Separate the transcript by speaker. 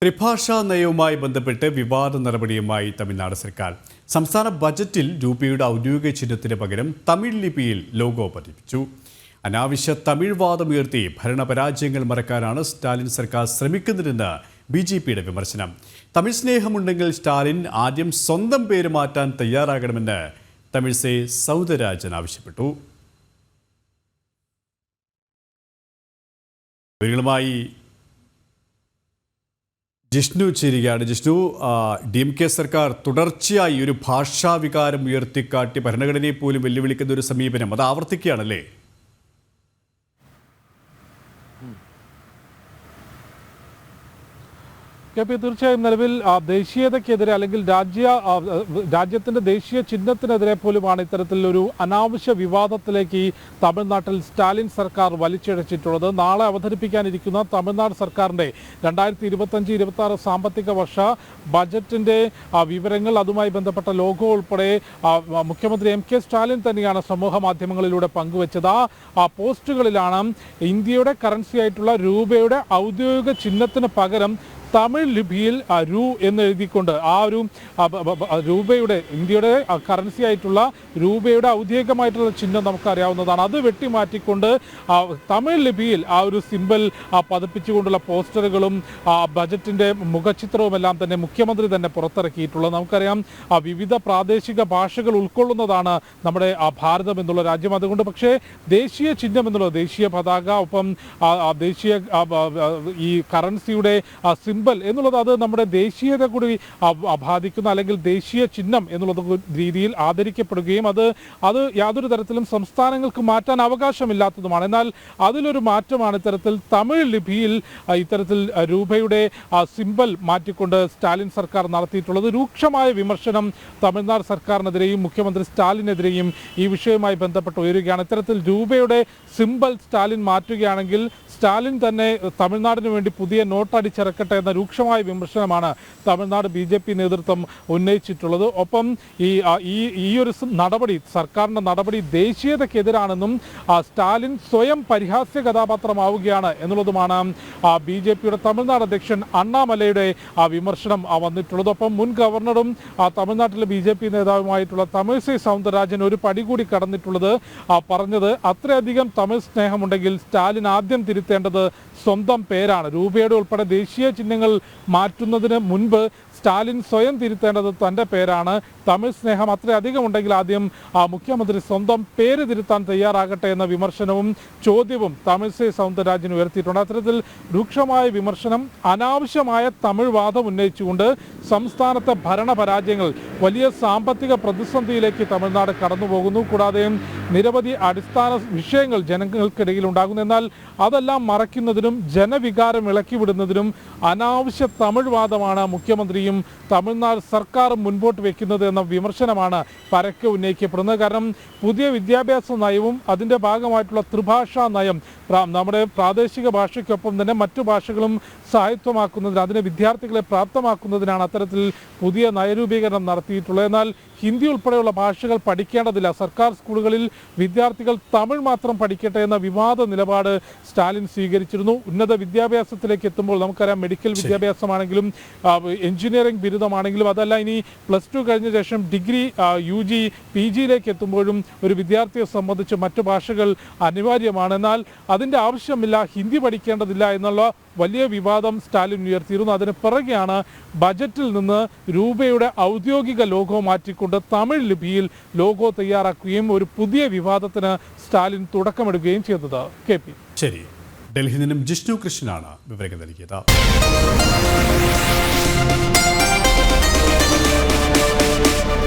Speaker 1: ത്രിഭാഷാ നയവുമായി ബന്ധപ്പെട്ട് വിവാദ നടപടിയുമായി തമിഴ്നാട് സർക്കാർ. സംസ്ഥാന ബജറ്റിൽ രൂപയുടെ ഔദ്യോഗിക ചിഹ്നത്തിന് പകരം തമിഴ് ലിപിയിൽ ലോഗോ പതിപ്പിച്ചു. അനാവശ്യ തമിഴ് വാദമുയർത്തി ഭരണപരാജയങ്ങൾ മറക്കാനാണ് സ്റ്റാലിൻ സർക്കാർ ശ്രമിക്കുന്നതെന്ന് BJPയുടെ വിമർശനം. തമിഴ് സ്നേഹമുണ്ടെങ്കിൽ സ്റ്റാലിൻ ആദ്യം സ്വന്തം പേര് മാറ്റാൻ തയ്യാറാകണമെന്ന് തമിഴ്സൈ സൗന്ദരരാജൻ ആവശ്യപ്പെട്ടു. വിവരങ്ങളുമായി ജിഷ്ണു ചേരുകയാണ്. ജിഷ്ണു, DMK സർക്കാർ തുടർച്ചയായി ഒരു ഭാഷാ വികാരം ഉയർത്തിക്കാട്ടി ഭരണഘടനയെ പോലും വെല്ലുവിളിക്കുന്ന ഒരു സമീപനം അത് ആവർത്തിക്കുകയാണല്ലേ?
Speaker 2: തീർച്ചയായും നിലവിൽ ദേശീയതയ്ക്കെതിരെ അല്ലെങ്കിൽ രാജ്യത്തിന്റെ ദേശീയ ചിഹ്നത്തിനെതിരെ പോലുമാണ് ഇത്തരത്തിലൊരു അനാവശ്യ വിവാദത്തിലേക്ക് ഈ തമിഴ്നാട്ടിൽ സ്റ്റാലിൻ സർക്കാർ വലിച്ചിഴച്ചിട്ടുള്ളത്. നാളെ അവതരിപ്പിക്കാനിരിക്കുന്ന തമിഴ്നാട് സർക്കാരിന്റെ 2025-26 സാമ്പത്തിക വർഷ ബജറ്റിന്റെ വിവരങ്ങൾ, അതുമായി ബന്ധപ്പെട്ട ലോഗോ ഉൾപ്പെടെ മുഖ്യമന്ത്രി MK സ്റ്റാലിൻ തന്നെയാണ് സമൂഹ മാധ്യമങ്ങളിലൂടെ പങ്കുവച്ചത്. ആ പോസ്റ്റുകളിലാണ് ഇന്ത്യയുടെ കറൻസി ആയിട്ടുള്ള രൂപയുടെ ഔദ്യോഗിക ചിഹ്നത്തിന് പകരം തമിഴ് ലിപിയിൽ രൂ എന്ന് എഴുതിക്കൊണ്ട് ആ ഒരു രൂപയുടെ, ഇന്ത്യയുടെ കറൻസി ആയിട്ടുള്ള രൂപയുടെ ഔദ്യോഗികമായിട്ടുള്ള ചിഹ്നം നമുക്കറിയാവുന്നതാണ്, അത് വെട്ടിമാറ്റിക്കൊണ്ട് തമിഴ് ലിപിയിൽ ആ ഒരു സിമ്പൽ പതിപ്പിച്ചുകൊണ്ടുള്ള പോസ്റ്ററുകളും ബജറ്റിൻ്റെ മുഖചിത്രവുമെല്ലാം തന്നെ മുഖ്യമന്ത്രി തന്നെ പുറത്തിറക്കിയിട്ടുള്ളത്. നമുക്കറിയാം വിവിധ പ്രാദേശിക ഭാഷകൾ ഉൾക്കൊള്ളുന്നതാണ് നമ്മുടെ ഭാരതം എന്നുള്ള രാജ്യം. അതുകൊണ്ട് പക്ഷേ ദേശീയ ചിഹ്നം എന്നുള്ളത്, ദേശീയ പതാക, ഒപ്പം ദേശീയ ഈ കറൻസിയുടെ സിമ്പൽ എന്നുള്ളത് അത് നമ്മുടെ ദേശീയത കൂടി ബാധിക്കുന്ന, അല്ലെങ്കിൽ ദേശീയ ചിഹ്നം എന്നുള്ളത് രീതിയിൽ ആദരിക്കപ്പെടുകയും അത് യാതൊരു തരത്തിലും സംസ്ഥാനങ്ങൾക്ക് മാറ്റാൻ അവകാശമില്ലാത്തതുമാണ്. എന്നാൽ അതിലൊരു മാറ്റമാണ് ഇത്തരത്തിൽ തമിഴ് ലിപിയിൽ ഇത്തരത്തിൽ രൂപയുടെ സിമ്പൽ മാറ്റിക്കൊണ്ട് സ്റ്റാലിൻ സർക്കാർ നടത്തിയിട്ടുള്ളത്. രൂക്ഷമായ വിമർശനം തമിഴ്നാട് സർക്കാരിനെതിരെയും മുഖ്യമന്ത്രി സ്റ്റാലിനെതിരെയും ഈ വിഷയവുമായി ബന്ധപ്പെട്ട് ഉയരുകയാണ്. ഇത്തരത്തിൽ രൂപയുടെ സിമ്പൽ സ്റ്റാലിൻ മാറ്റുകയാണെങ്കിൽ സ്റ്റാലിൻ തന്നെ തമിഴ്നാടിന് വേണ്ടി പുതിയ നോട്ട് അടിച്ചിറക്കട്ടെ എന്ന രൂക്ഷമായ വിമർശനമാണ് തമിഴ്നാട് BJP നേതൃത്വം ഉന്നയിച്ചിട്ടുള്ളത്. ഒപ്പം ഈ ഒരു നടപടി, സർക്കാരിൻ്റെ നടപടി ദേശീയതയ്ക്കെതിരാണെന്നും സ്റ്റാലിൻ സ്വയം പരിഹാസ്യ കഥാപാത്രമാവുകയാണ് എന്നുള്ളതുമാണ് BJPയുടെ തമിഴ്നാട് അധ്യക്ഷൻ അണ്ണാമലയുടെ വിമർശനം വന്നിട്ടുള്ളത്. ഒപ്പം മുൻ ഗവർണറും തമിഴ്നാട്ടിലെ BJP നേതാവുമായിട്ടുള്ള തമിഴ്സൈ സൗന്ദരരാജൻ ഒരു പടി കൂടി കടന്നിട്ടുള്ളത്, പറഞ്ഞത് അത്രയധികം തമിഴ് സ്നേഹമുണ്ടെങ്കിൽ സ്റ്റാലിൻ ആദ്യം തിരുത്തേണ്ടത് സ്വന്തം പേരാണ്. രൂപയുടെ ഉൾപ്പെടെ ദേശീയ ചിഹ്നങ്ങൾ മാറ്റുന്നതിന് മുൻപ് സ്റ്റാലിൻ സ്വയം തിരുത്തേണ്ടത് തൻ്റെ പേരാണ്. തമിഴ് സ്നേഹം അത്രയധികം ഉണ്ടെങ്കിൽ ആദ്യം മുഖ്യമന്ത്രി സ്വന്തം പേര് തിരുത്താൻ തയ്യാറാകട്ടെ എന്ന വിമർശനവും ചോദ്യവും തമിഴ്സൈ സൗന്ദരരാജൻ ഉയർത്തിയിട്ടുണ്ട്. അത്തരത്തിൽ രൂക്ഷമായ വിമർശനം, അനാവശ്യമായ തമിഴ് വാദം ഉന്നയിച്ചുകൊണ്ട് സംസ്ഥാനത്തെ ഭരണപരാജയങ്ങൾ, വലിയ സാമ്പത്തിക പ്രതിസന്ധിയിലേക്ക് തമിഴ്നാട് കടന്നുപോകുന്നു. കൂടാതെ നിരവധി അടിസ്ഥാന വിഷയങ്ങൾ ജനങ്ങൾക്കിടയിൽ ഉണ്ടാകുന്നു. എന്നാൽ അതെല്ലാം മറയ്ക്കുന്നതിനും ജനവികാരം ഇളക്കിവിടുന്നതിനും അനാവശ്യ തമിഴ് വാദമാണ് മുഖ്യമന്ത്രിയും തമിഴ്നാട് സർക്കാരും മുൻപോട്ട് വെക്കുന്നത് എന്ന വിമർശനമാണ് പരക്കെ ഉന്നയിക്കപ്പെടുന്നത്. കാരണം പുതിയ വിദ്യാഭ്യാസ നയവും അതിൻ്റെ ഭാഗമായിട്ടുള്ള ത്രിഭാഷാ നയം നമ്മുടെ പ്രാദേശിക ഭാഷയ്ക്കൊപ്പം തന്നെ മറ്റു ഭാഷകളും സാഹിത്യമാക്കുന്നതിന്, അതിനെ വിദ്യാർത്ഥികളെ പ്രാപ്തമാക്കുന്നതിനാണ് അത്തരത്തിൽ പുതിയ നയരൂപീകരണം നടത്തിയിട്ടുള്ളത്. എന്നാൽ ഹിന്ദി ഉൾപ്പെടെയുള്ള ഭാഷകൾ പഠിക്കേണ്ടതില്ല, സർക്കാർ സ്കൂളുകളിൽ വിദ്യാർത്ഥികൾ തമിഴ് മാത്രം പഠിക്കട്ടെ എന്ന വിവാദ നിലപാട് സ്റ്റാലിൻ സ്വീകരിച്ചിരുന്നു. ഉന്നത വിദ്യാഭ്യാസത്തിലേക്ക് എത്തുമ്പോൾ നമുക്കറിയാം, മെഡിക്കൽ വിദ്യാഭ്യാസമാണെങ്കിലും എഞ്ചിനീയറിംഗ് ബിരുദമാണെങ്കിലും, അതല്ല ഇനി +2 കഴിഞ്ഞ ശേഷം ഡിഗ്രി, UG, PGയിലേക്ക് എത്തുമ്പോഴും ഒരു വിദ്യാർത്ഥിയെ സംബന്ധിച്ച് മറ്റു ഭാഷകൾ അനിവാര്യമാണ്. എന്നാൽ അതിൻ്റെ ആവശ്യമില്ല, ഹിന്ദി പഠിക്കേണ്ടതില്ല എന്നുള്ള വലിയ വിവാദം സ്റ്റാലിൻ ഉയർത്തിയിരുന്നു. അതിന് പിറകെയാണ് ബജറ്റിൽ നിന്ന് രൂപയുടെ ഔദ്യോഗിക ലോഗോ മാറ്റിക്കൊണ്ട് തമിഴ് ലിപിയിൽ ലോഗോ തയ്യാറാക്കുകയും ഒരു പുതിയ വിവാദത്തിന് സ്റ്റാലിൻ തുടക്കമിടുകയും ചെയ്തത്. KP.
Speaker 1: ശരി, ഡൽഹിയിൽ നിന്നും ജിഷ്ണു കൃഷ്ണനാണ് വിവരങ്ങൾ നൽകിയത്.